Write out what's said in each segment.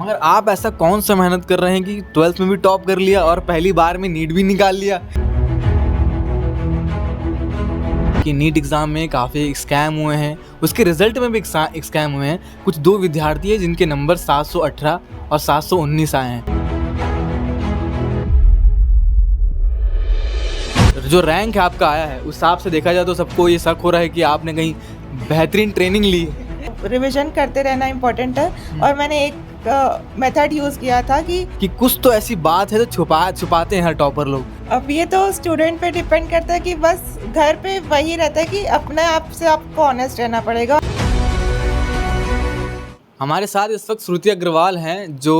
मगर आप ऐसा कौन सा मेहनत कर रहे हैं कि 12th में भी टॉप कर लिया और पहली बार में नीट भी निकाल लिया? कि नीट एग्ज़ाम में काफ़ी स्कैम हुए हैं, उसके रिजल्ट में भी स्कैम हुए हैं। कुछ 2 विद्यार्थी हैं जिनके नंबर 718 और 719 आए हैं। जो रैंक आपका आया है उस हिसाब से देखा जाए तो सबको ये शक हो रहा है कि आपने कहीं बेहतरीन ट्रेनिंग ली है। रिवीजन करते रहना इम्पोर्टेंट है और मैंने एक मेथड यूज़ किया था कि कुछ तो ऐसी बात है जो छुपाते हैं हर टॉपर लोग। अब ये तो स्टूडेंट पे डिपेंड करता है कि बस घर पे वही रहता है कि अपने आप से आपको ऑनेस्ट रहना पड़ेगा। हमारे साथ इस वक्त श्रुति अग्रवाल हैं जो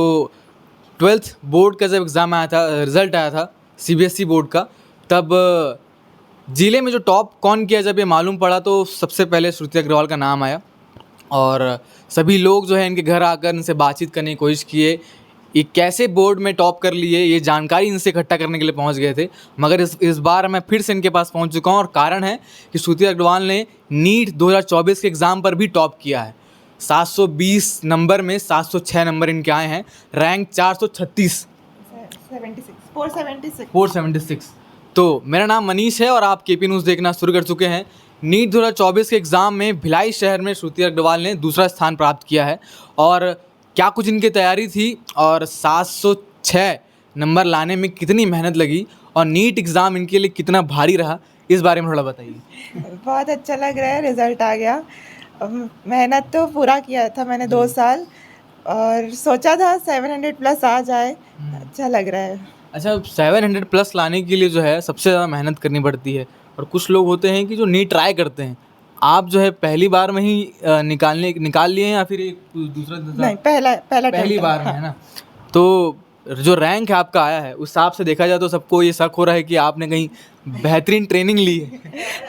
12th बोर्ड का जब एग्ज़ाम आया था, रिज़ल्ट आया था सीबीएसई बोर्ड का, तब ज़िले में जो टॉप कौन किया जब ये मालूम पड़ा तो सबसे पहले श्रुति अग्रवाल का नाम आया और सभी लोग जो है इनके घर आकर इनसे बातचीत करने की कोशिश किए। ये कैसे बोर्ड में टॉप कर लिए ये जानकारी इनसे इकट्ठा करने के लिए पहुंच गए थे, मगर इस बार मैं फिर से इनके पास पहुंच चुका हूं और कारण है कि श्रुति अग्रवाल ने नीट 2024 के एग्ज़ाम पर भी टॉप किया है। 720 नंबर में 706 नंबर इनके आए हैं, रैंक 436 476। तो मेरा नाम मनीष है और आप केपी न्यूज़ देखना शुरू कर चुके हैं। नीट 2024 के एग्ज़ाम में भिलाई शहर में श्रुति अग्रवाल ने दूसरा स्थान प्राप्त किया है और क्या कुछ इनकी तैयारी थी और 706 नंबर लाने में कितनी मेहनत लगी और नीट एग्ज़ाम इनके लिए कितना भारी रहा, इस बारे में थोड़ा बताइए। बहुत अच्छा लग रहा है, रिज़ल्ट आ गया। मेहनत तो पूरा किया था मैंने 2 साल और सोचा था 700 प्लस आ जाए। अच्छा लग रहा है। अच्छा, 700 प्लस लाने के लिए जो है सबसे ज़्यादा मेहनत करनी पड़ती है और कुछ लोग होते हैं कि जो नीट ट्राई करते हैं। आप जो है पहली बार में ही निकाल लिए हैं या फिर एक दूसरा नहीं, पहला पहली attempt बार में हाँ। है ना? तो जो रैंक आपका आया है उस हिसाब से देखा जाए तो सबको ये शक हो रहा है कि आपने कहीं बेहतरीन ट्रेनिंग ली है।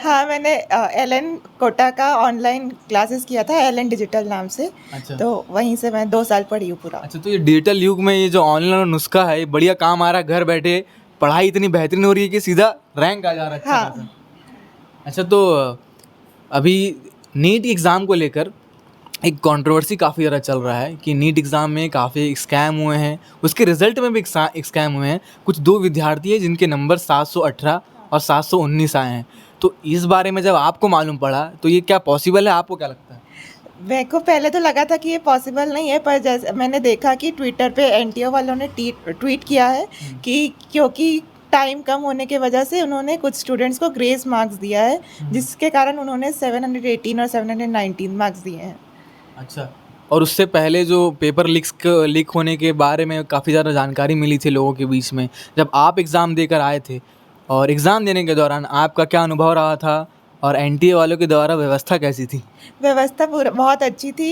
हाँ, मैंने एलन कोटा का ऑनलाइन क्लासेस किया था, एलन डिजिटल नाम से। अच्छा। तो वहीं से मैं 2 साल पढ़ी हूँ पूरा। अच्छा, तो ये डिजिटल युग में ये जो ऑनलाइन नुस्खा है ये बढ़िया काम आ रहा है, घर बैठे पढ़ाई इतनी बेहतरीन हो रही है कि सीधा रैंक आ जा रहा है अच्छा हाँ। खासा। अच्छा, तो अभी नीट एग्ज़ाम को लेकर एक कंट्रोवर्सी काफ़ी ज़्यादा चल रहा है कि नीट एग्ज़ाम में काफ़ी स्कैम हुए हैं, उसके रिज़ल्ट में भी स्कैम हुए हैं। कुछ 2 विद्यार्थी हैं जिनके नंबर 718 और 719 आए हैं। तो इस बारे में जब आपको मालूम पड़ा तो ये क्या पॉसिबल है, आपको क्या लगता है? मेरे को पहले तो लगा था कि ये पॉसिबल नहीं है, पर जैसे मैंने देखा कि ट्विटर पे एनटीओ वालों ने ट्वीट किया है कि क्योंकि टाइम कम होने की वजह से उन्होंने कुछ स्टूडेंट्स को ग्रेस मार्क्स दिया है, जिसके कारण उन्होंने 718 और 719 मार्क्स दिए हैं। अच्छा, और उससे पहले जो पेपर लीक होने के बारे में काफ़ी ज़्यादा जानकारी मिली थी लोगों के बीच में, जब आप एग्ज़ाम देकर आए थे और एग्ज़ाम देने के दौरान आपका क्या अनुभव रहा था और एनटीए वालों के द्वारा व्यवस्था कैसी थी? व्यवस्था पूरा बहुत अच्छी थी।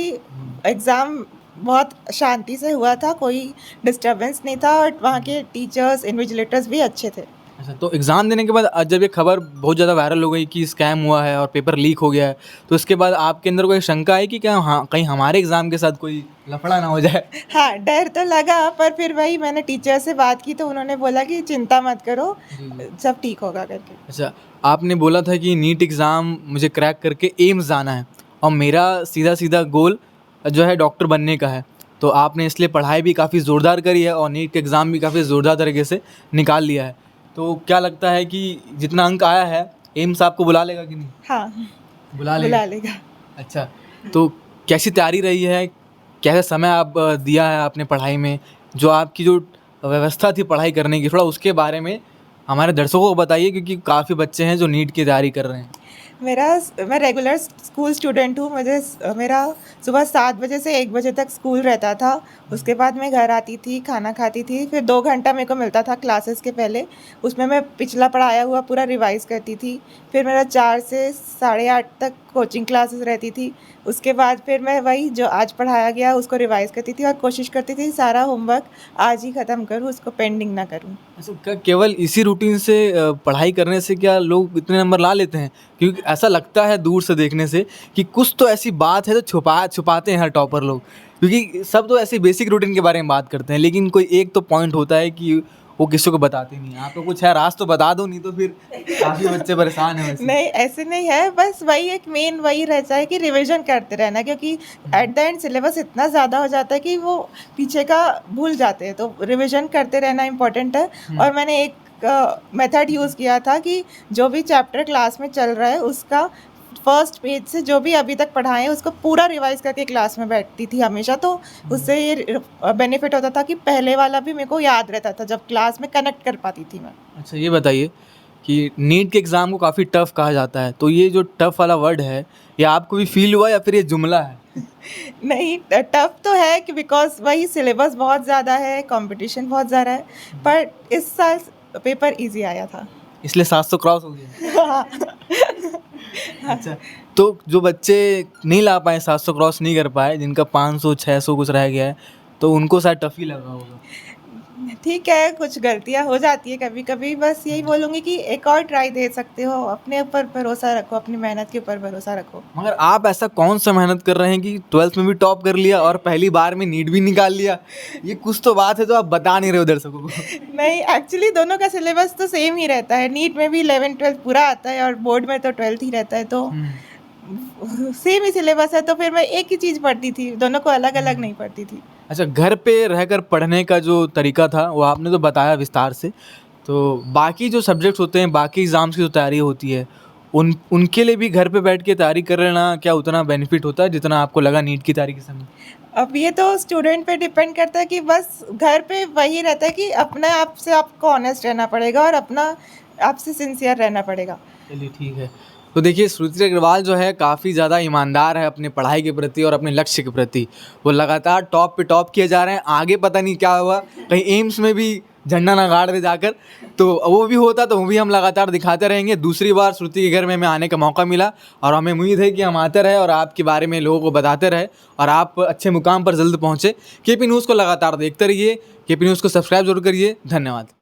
एग्ज़ाम बहुत शांति से हुआ था, कोई डिस्टर्बेंस नहीं था और वहाँ के टीचर्स, इन्विजिलेटर्स भी अच्छे थे। अच्छा, तो एग्ज़ाम देने के बाद जब ये खबर बहुत ज़्यादा वायरल हो गई कि स्कैम हुआ है और पेपर लीक हो गया है, तो इसके बाद आपके अंदर कोई शंका आई कि क्या हाँ, कहीं हमारे एग्ज़ाम के साथ कोई लफड़ा ना हो जाए? हाँ, डर तो लगा, पर फिर वही मैंने टीचर से बात की तो उन्होंने बोला कि चिंता मत करो, सब ठीक होगा करके। अच्छा, आपने बोला था कि नीट एग्ज़ाम मुझे क्रैक करके एम्स जाना है और मेरा सीधा गोल जो है डॉक्टर बनने का है। तो आपने इसलिए पढ़ाई भी काफ़ी ज़ोरदार करी है और नीट का एग्ज़ाम भी काफ़ी ज़ोरदार तरीके से निकाल लिया है। तो क्या लगता है कि जितना अंक आया है एम्स आपको बुला लेगा कि नहीं? हाँ, बुला लेगा। बुला लेगा। अच्छा, तो कैसी तैयारी रही है? कैसा समय आप दिया है आपने पढ़ाई में? जो आपकी जो व्यवस्था थी पढ़ाई करने की, थोड़ा उसके बारे में हमारे दर्शकों को बताइए क्योंकि काफ़ी बच्चे हैं जो नीट की तैयारी कर रहे हैं। मैं रेगुलर स्कूल स्टूडेंट हूँ। मेरा सुबह 7 बजे से 1 बजे तक स्कूल रहता था। उसके बाद मैं घर आती थी, खाना खाती थी, फिर 2 घंटा मेरे को मिलता था क्लासेस के पहले। उसमें मैं पिछला पढ़ाया हुआ पूरा रिवाइज़ करती थी। फिर मेरा 4 से साढ़े 8 तक कोचिंग क्लासेस रहती थी। उसके बाद फिर मैं वही जो आज पढ़ाया गया उसको रिवाइज़ करती थी और कोशिश करती थी सारा होमवर्क आज ही ख़त्म करूँ, उसको पेंडिंग ना करूँ। अच्छा, क्या केवल इसी रूटीन से पढ़ाई करने से क्या लोग इतने नंबर ला लेते हैं? क्योंकि ऐसा लगता है दूर से देखने से कि कुछ तो ऐसी बात है जो छुपाते हैं हर टॉपर लोग। क्योंकि सब तो ऐसे बेसिक रूटीन के बारे में बात करते हैं, लेकिन कोई एक तो पॉइंट होता है कि वो किसी को बताते नहीं हैं। आपको कुछ है राज तो बता दो, नहीं तो फिर काफ़ी बच्चे परेशान हैं वैसे। नहीं, ऐसे नहीं है, बस वही एक मेन वही रहता है कि रिविज़न करते रहना, क्योंकि एट द एंड सिलेबस इतना ज़्यादा हो जाता है कि वो पीछे का भूल जाते हैं, तो रिविज़न करते रहना इम्पोर्टेंट है। और मैंने एक मेथड यूज़ किया था कि जो भी चैप्टर क्लास में चल रहा है उसका फर्स्ट पेज से जो भी अभी तक पढ़ाए हैं उसको पूरा रिवाइज़ करके क्लास में बैठती थी हमेशा, तो उससे ये बेनिफिट होता था कि पहले वाला भी मेरे को याद रहता था, जब क्लास में कनेक्ट कर पाती थी मैं। अच्छा ये बताइए कि नीट के एग्ज़ाम को काफ़ी टफ कहा जाता है, तो ये जो टफ वाला वर्ड है, ये आपको भी फ़ील हुआ या फिर ये जुमला है? नहीं, टफ तो है कि बिकॉज़ वही सिलेबस बहुत ज़्यादा है, कंपटीशन बहुत ज़्यादा है, पर इस साल पेपर ईज़ी आया था। इसलिए 700 क्रॉस हो गया। अच्छा, तो जो बच्चे नहीं ला पाए, 700 क्रॉस नहीं कर पाए, जिनका 500 600 कुछ रह गया है, तो उनको शायद टफ ही लगा होगा। ठीक है, कुछ गलतियाँ हो जाती है कभी-कभी, बस यही बोलूँगी कि एक और ट्राई दे सकते हो, अपने ऊपर भरोसा रखो, अपनी मेहनत के ऊपर भरोसा रखो। मगर आप ऐसा कौन सा मेहनत कर रहे हैं कि 12th में भी टॉप कर लिया और पहली बार में नीट भी निकाल लिया? ये कुछ तो बात है जो आप बता नहीं रहे हो दर्शकों को। नहीं, एक्चुअली दोनों का सिलेबस तो सेम ही रहता है, नीट में भी 11th-12th पूरा आता है और बोर्ड में तो 12th ही रहता है, तो सेम ही सिलेबस है, तो फिर मैं एक ही चीज़ पढ़ती थी, दोनों को अलग-अलग नहीं पढ़ती थी। अच्छा, घर पे रहकर पढ़ने का जो तरीका था वो आपने तो बताया विस्तार से, तो बाकी जो सब्जेक्ट्स होते हैं, बाकी एग्ज़ाम्स की जो तैयारी होती है, उनके लिए भी घर पे बैठ के तैयारी कर लेना क्या उतना बेनिफिट होता है जितना आपको लगा नीट की तैयारी के समय? अब ये तो स्टूडेंट पे डिपेंड करता है कि बस घर पे वही रहता है कि अपने आप से आपको ऑनेस्ट रहना पड़ेगा और अपना आपसे सिंसियर रहना पड़ेगा। चलिए ठीक है। तो देखिए श्रुति अग्रवाल जो है काफ़ी ज़्यादा ईमानदार है अपने पढ़ाई के प्रति और अपने लक्ष्य के प्रति। वो लगातार टॉप पे टॉप किए जा रहे हैं, आगे पता नहीं क्या हुआ, कहीं एम्स में भी झंडा ना गाड़ दे जाकर, तो वो भी होता तो वो भी हम लगातार दिखाते रहेंगे। दूसरी बार श्रुति के घर में हमें आने का मौका मिला और हमें उम्मीद है कि हम आते रहे और आपके बारे में लोगों को बताते रहे और आप अच्छे मुकाम पर जल्द पहुँचे। केपी न्यूज़ को लगातार देखते रहिए, केपी न्यूज़ को सब्सक्राइब जरूर करिए। धन्यवाद।